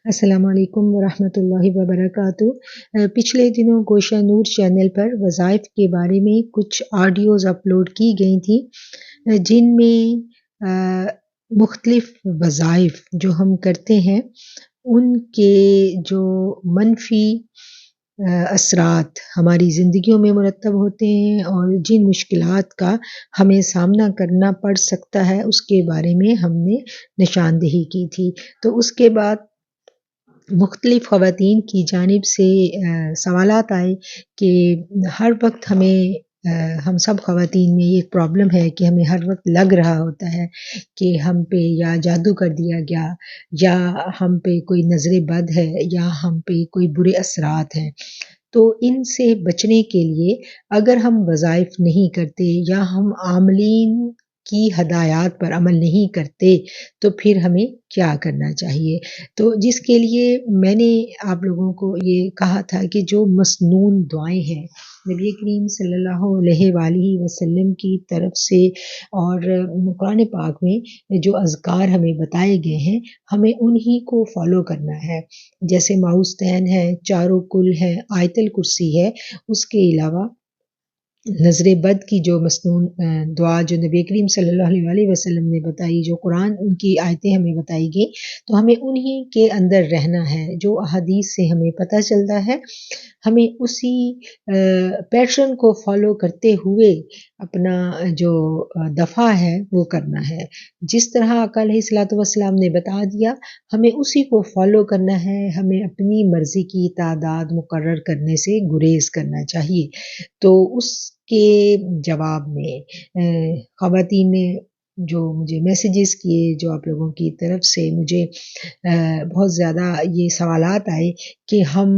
السلام علیکم ورحمۃ اللہ وبرکاتہ۔ پچھلے دنوں گوشہ نور چینل پر وظائف کے بارے میں کچھ آڈیوز اپلوڈ کی گئی تھیں، جن میں مختلف وظائف جو ہم کرتے ہیں ان کے جو منفی اثرات ہماری زندگیوں میں مرتب ہوتے ہیں اور جن مشکلات کا ہمیں سامنا کرنا پڑ سکتا ہے اس کے بارے میں ہم نے نشاندہی کی تھی۔ تو اس کے بعد مختلف خواتین کی جانب سے سوالات آئے کہ ہر وقت ہم سب خواتین میں یہ پرابلم ہے کہ ہمیں ہر وقت لگ رہا ہوتا ہے کہ ہم پہ یا جادو کر دیا گیا، یا ہم پہ کوئی نظر بد ہے، یا ہم پہ کوئی برے اثرات ہیں۔ تو ان سے بچنے کے لیے اگر ہم وظائف نہیں کرتے یا ہم عاملین کی ہدایات پر عمل نہیں کرتے تو پھر ہمیں کیا کرنا چاہیے؟ تو جس کے لیے میں نے آپ لوگوں کو یہ کہا تھا کہ جو مسنون دعائیں ہیں نبی کریم صلی اللہ علیہ وآلہ وسلم کی طرف سے اور قرآن پاک میں جو اذکار ہمیں بتائے گئے ہیں ہمیں انہی کو فالو کرنا ہے، جیسے معوذتین ہے، چاروں کل ہے، آیت الکرسی ہے۔ اس کے علاوہ نظر بد کی جو مسنون دعا جو نبی کریم صلی اللہ علیہ وآلہ وسلم نے بتائی، جو قرآن ان کی آیتیں ہمیں بتائی گئی، تو ہمیں انہی کے اندر رہنا ہے۔ جو احادیث سے ہمیں پتہ چلتا ہے ہمیں اسی پیٹرن کو فالو کرتے ہوئے اپنا جو دفع ہے وہ کرنا ہے۔ جس طرح آقا علیہ الصلوۃ والسلام نے بتا دیا ہمیں اسی کو فالو کرنا ہے، ہمیں اپنی مرضی کی تعداد مقرر کرنے سے گریز کرنا چاہیے۔ تو اس کے جواب میں خواتین نے جو مجھے میسیجز کیے، جو آپ لوگوں کی طرف سے مجھے بہت زیادہ یہ سوالات آئے کہ ہم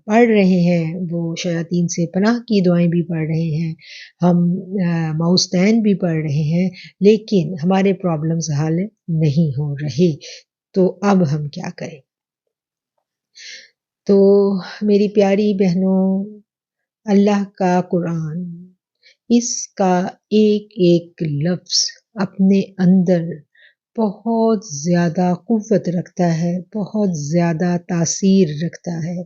پڑھ رہے ہیں، وہ شیاطین سے پناہ کی دعائیں بھی پڑھ رہے ہیں، ہم معوذتین بھی پڑھ رہے ہیں، لیکن ہمارے پرابلمز حل نہیں ہو رہے، تو اب ہم کیا کریں؟ تو میری پیاری بہنوں، اللہ کا قرآن، اس کا ایک ایک لفظ اپنے اندر بہت زیادہ قوت رکھتا ہے، بہت زیادہ تاثیر رکھتا ہے۔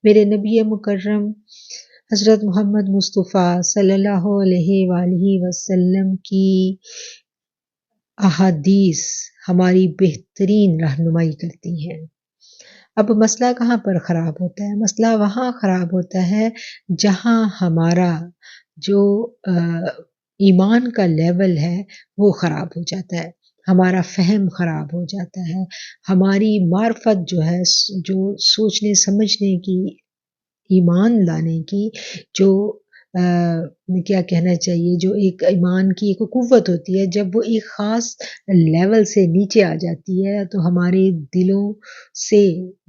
میرے نبی مکرم حضرت محمد مصطفیٰ صلی اللہ علیہ وآلہ وسلم کی احادیث ہماری بہترین رہنمائی کرتی ہیں۔ اب مسئلہ کہاں پر خراب ہوتا ہے؟ مسئلہ وہاں خراب ہوتا ہے جہاں ہمارا جو ایمان کا لیول ہے وہ خراب ہو جاتا ہے، ہمارا فہم خراب ہو جاتا ہے، ہماری معرفت جو ہے، جو سوچنے سمجھنے کی، ایمان لانے کی جو کیا کہنا چاہیے، جو ایک ایمان کی ایک قوت ہوتی ہے، جب وہ ایک خاص لیول سے نیچے آ جاتی ہے تو ہمارے دلوں سے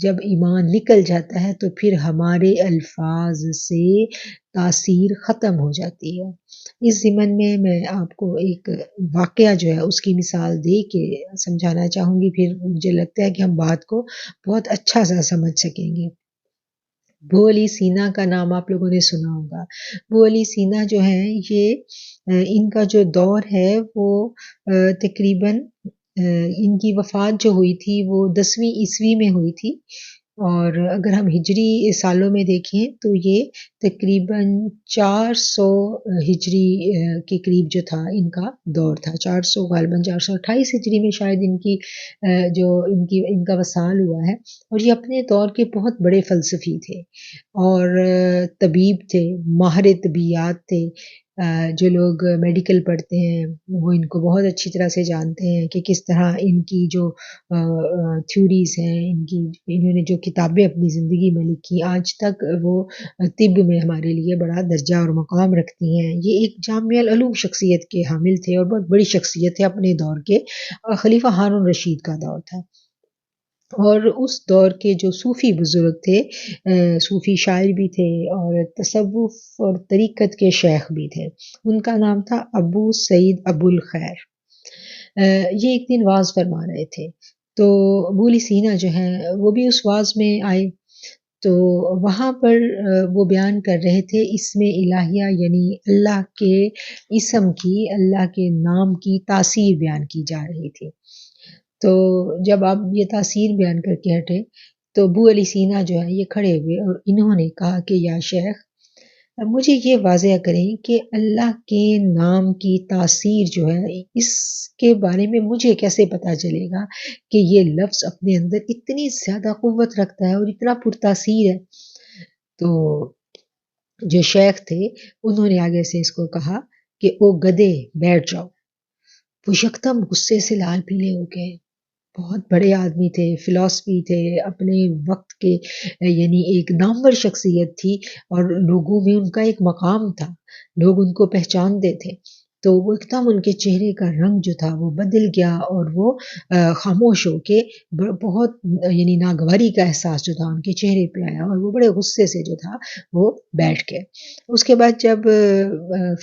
جب ایمان نکل جاتا ہے تو پھر ہمارے الفاظ سے تاثیر ختم ہو جاتی ہے۔ اس ضمن میں آپ کو ایک واقعہ جو ہے اس کی مثال دے کے سمجھانا چاہوں گی، پھر مجھے لگتا ہے کہ ہم بات کو بہت اچھا سا سمجھ سکیں گے۔ ابو علی سینا کا نام آپ لوگوں نے سنا ہوگا۔ ابو علی سینا جو ہیں، یہ ان کا جو دور ہے وہ تقریباً ان کی وفات جو ہوئی تھی وہ 10ویں عیسوی میں ہوئی تھی، اور اگر ہم ہجری سالوں میں دیکھیں تو یہ تقریباً 400 ہجری کے قریب جو تھا ان کا دور تھا، 400 غالباً 428 ہجری میں شاید ان کا وصال ہوا ہے۔ اور یہ اپنے دور کے بہت بڑے فلسفی تھے اور طبیب تھے، ماہر طبیعیات تھے۔ جو لوگ میڈیکل پڑھتے ہیں وہ ان کو بہت اچھی طرح سے جانتے ہیں کہ کس طرح ان کی جو تھیوریز ہیں، انہوں نے جو کتابیں اپنی زندگی میں لکھی، آج تک وہ طب میں ہمارے لیے بڑا درجہ اور مقام رکھتی ہیں۔ یہ ایک جامع العلوم شخصیت کے حامل تھے اور بہت بڑی شخصیت ہے اپنے دور کے، خلیفہ ہارون رشید کا دور تھا۔ اور اس دور کے جو صوفی بزرگ تھے، صوفی شاعر بھی تھے اور تصوف اور طریقت کے شیخ بھی تھے، ان کا نام تھا ابو سعید ابو الخیر۔ یہ ایک دن وعظ فرما رہے تھے تو ابو علی سینا جو ہیں وہ بھی اس وعظ میں آئے، تو وہاں پر وہ بیان کر رہے تھے اسم الہیہ، یعنی اللہ کے اسم کی، اللہ کے نام کی تاثیر بیان کی جا رہی تھی۔ تو جب آپ یہ تاثیر بیان کر کے ہٹے تو ابو علی سینا جو ہے یہ کھڑے ہوئے اور انہوں نے کہا کہ یا شیخ مجھے یہ واضح کریں کہ اللہ کے نام کی تاثیر جو ہے اس کے بارے میں مجھے کیسے پتہ چلے گا کہ یہ لفظ اپنے اندر اتنی زیادہ قوت رکھتا ہے اور اتنا پرتاثیر ہے. تو جو شیخ تھے انہوں نے آگے سے اس کو کہا کہ او گدے بیٹھ جاؤ. وہ یکدم غصے سے لال پیلے ہو گئے. بہت بڑے آدمی تھے، فلاسفی تھے، اپنے وقت کے یعنی ایک نامور شخصیت تھی اور لوگوں میں ان کا ایک مقام تھا، لوگ ان کو پہچانتے تھے. تو وہ ایک دم ان کے چہرے کا رنگ جو تھا وہ بدل گیا اور وہ خاموش ہو کے بہت یعنی ناگواری کا احساس جو تھا ان کے چہرے پہ آیا اور وہ بڑے غصے سے جو تھا وہ بیٹھ گئے. اس کے بعد جب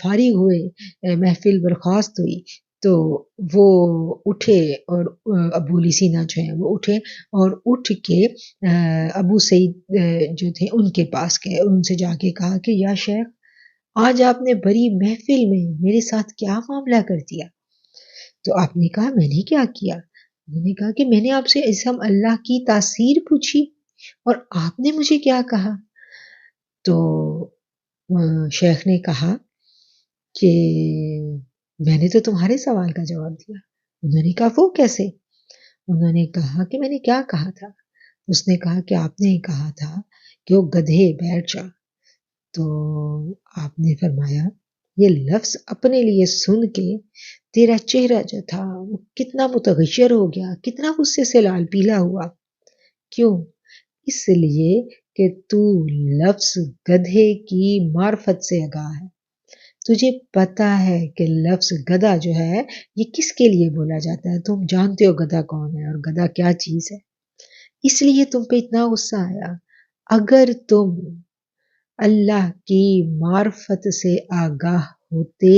فارغ ہوئے، محفل برخاست ہوئی تو وہ اٹھے اور ابو علی سینا جو ہیں وہ اٹھے اور اٹھ کے ابو سعید جو تھے ان کے پاس گئے اور ان سے جا کے کہا کہ یا شیخ آج آپ نے بڑی محفل میں میرے ساتھ کیا معاملہ کر دیا؟ تو آپ نے کہا میں نے کیا کیا؟ انہوں نے کہا کہ میں نے آپ سے اسم اللہ کی تاثیر پوچھی اور آپ نے مجھے کیا کہا؟ تو شیخ نے کہا کہ میں نے تو تمہارے سوال کا جواب دیا. انہوں نے کہا وہ کیسے؟ انہوں نے کہا کہ میں نے کیا کہا تھا؟ اس نے کہا کہ آپ نے کہا تھا کہ وہ گدھے بیٹھ جا. تو آپ نے فرمایا یہ لفظ اپنے لیے سن کے تیرا چہرہ جو تھا وہ کتنا متغیر ہو گیا، کتنا غصے سے لال پیلا ہوا. کیوں؟ اس لیے کہ تو لفظ گدھے کی معرفت سے آگاہ ہے. تجھے پتا ہے کہ لفظ گدھا جو ہے یہ کس کے لیے بولا جاتا ہے، تم جانتے ہو گدھا کون ہے اور گدھا کیا چیز ہے، اس لیے تم پہ اتنا غصہ آیا. اگر تم اللہ کی معرفت سے آگاہ ہوتے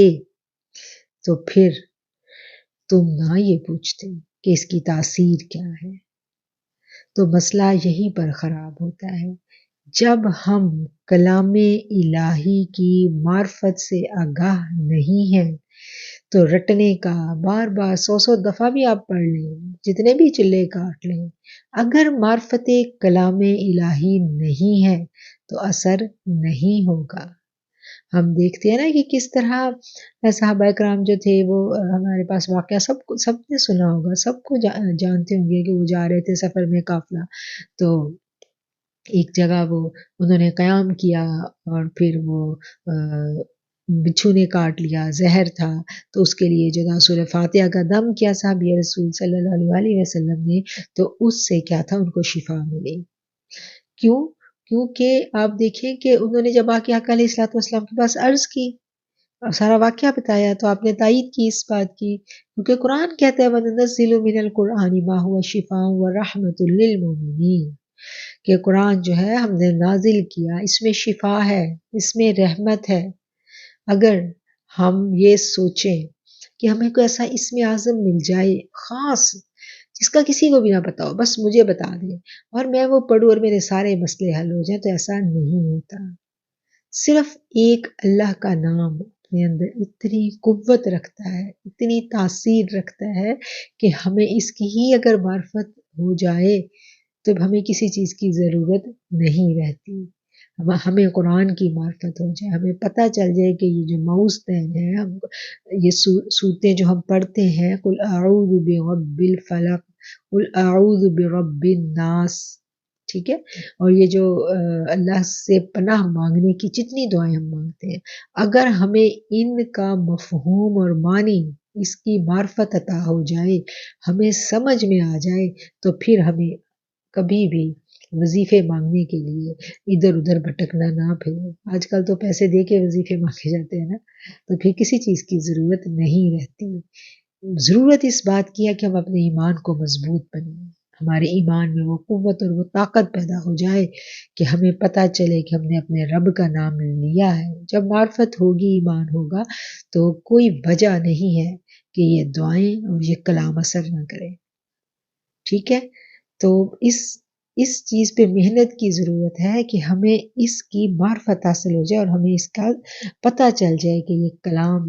تو پھر تم نہ یہ پوچھتے کہ اس کی تاثیر کیا ہے. تو مسئلہ یہیں پر خراب ہوتا ہے. جب ہم کلام الہی کی معرفت سے آگاہ نہیں ہیں تو رٹنے کا بار بار 100 دفعہ بھی آپ پڑھ لیں، جتنے بھی چلے کاٹ لیں، اگر معرفت کلام الہی نہیں ہے تو اثر نہیں ہوگا. ہم دیکھتے ہیں نا کہ کس طرح صحابہ کرام جو تھے وہ ہمارے پاس واقعہ سب نے سنا ہوگا، سب کو جانتے ہوں گے کہ وہ جا رہے تھے سفر میں قافلہ، تو ایک جگہ وہ انہوں نے قیام کیا اور پھر وہ بچھو نے کاٹ لیا، زہر تھا، تو اس کے لیے جو تھا سورہ فاتحہ کا دم کیا صحابی رسول صلی اللہ علیہ وسلم نے، تو اس سے کیا تھا ان کو شفا ملی. کیوں؟ کیونکہ آپ دیکھیں کہ انہوں نے جب آ کے آقا علیہ الصلوۃ والسلام کے پاس عرض کی اور سارا واقعہ بتایا تو آپ نے تائید کی اس بات کی، کیونکہ قرآن کہتا ہے وَنُنَزِّلُ مِنَ الْقُرْآنِ مَا هُوَ شِفَاءٌ وَرَحْمَةٌ لِّلْمُؤْمِنِينَ، کہ قرآن جو ہے ہم نے نازل کیا، اس میں شفا ہے، اس میں رحمت ہے. اگر ہم یہ سوچیں کہ ہمیں کوئی ایسا اسم اعظم مل جائے خاص جس کا کسی کو بھی نہ پتا ہو، بس مجھے بتا دیں اور میں وہ پڑھوں اور میرے سارے مسئلے حل ہو جائیں، تو ایسا نہیں ہوتا. صرف ایک اللہ کا نام اپنے اندر اتنی قوت رکھتا ہے، اتنی تاثیر رکھتا ہے کہ ہمیں اس کی ہی اگر معرفت ہو جائے تو ہمیں کسی چیز کی ضرورت نہیں رہتی. ہمیں قرآن کی معرفت ہو جائے، ہمیں پتہ چل جائے کہ یہ جو موزتین ہے، ہم یہ صورتیں جو ہم پڑھتے ہیں قل اعوذ برب الفلق، قل اعوذ برب الناس، ٹھیک ہے، اور یہ جو اللہ سے پناہ مانگنے کی جتنی دعائیں ہم مانگتے ہیں، اگر ہمیں ان کا مفہوم اور معنی اس کی معرفت عطا ہو جائے، ہمیں سمجھ میں آ جائے، تو پھر ہمیں کبھی بھی وظیفے مانگنے کے لیے ادھر ادھر بھٹکنا نہ پھرے. آج کل تو پیسے دے کے وظیفے مانگے جاتے ہیں نا، تو پھر کسی چیز کی ضرورت نہیں رہتی. ضرورت اس بات کی ہے کہ ہم اپنے ایمان کو مضبوط بنائیں، ہمارے ایمان میں وہ قوت اور وہ طاقت پیدا ہو جائے کہ ہمیں پتہ چلے کہ ہم نے اپنے رب کا نام لیا ہے. جب معرفت ہوگی، ایمان ہوگا، تو کوئی وجہ نہیں ہے کہ یہ دعائیں اور یہ کلام اثر نہ کرے. ٹھیک ہے، تو اس چیز پہ محنت کی ضرورت ہے کہ ہمیں اس کی معرفت حاصل ہو جائے اور ہمیں اس کا پتہ چل جائے کہ یہ کلام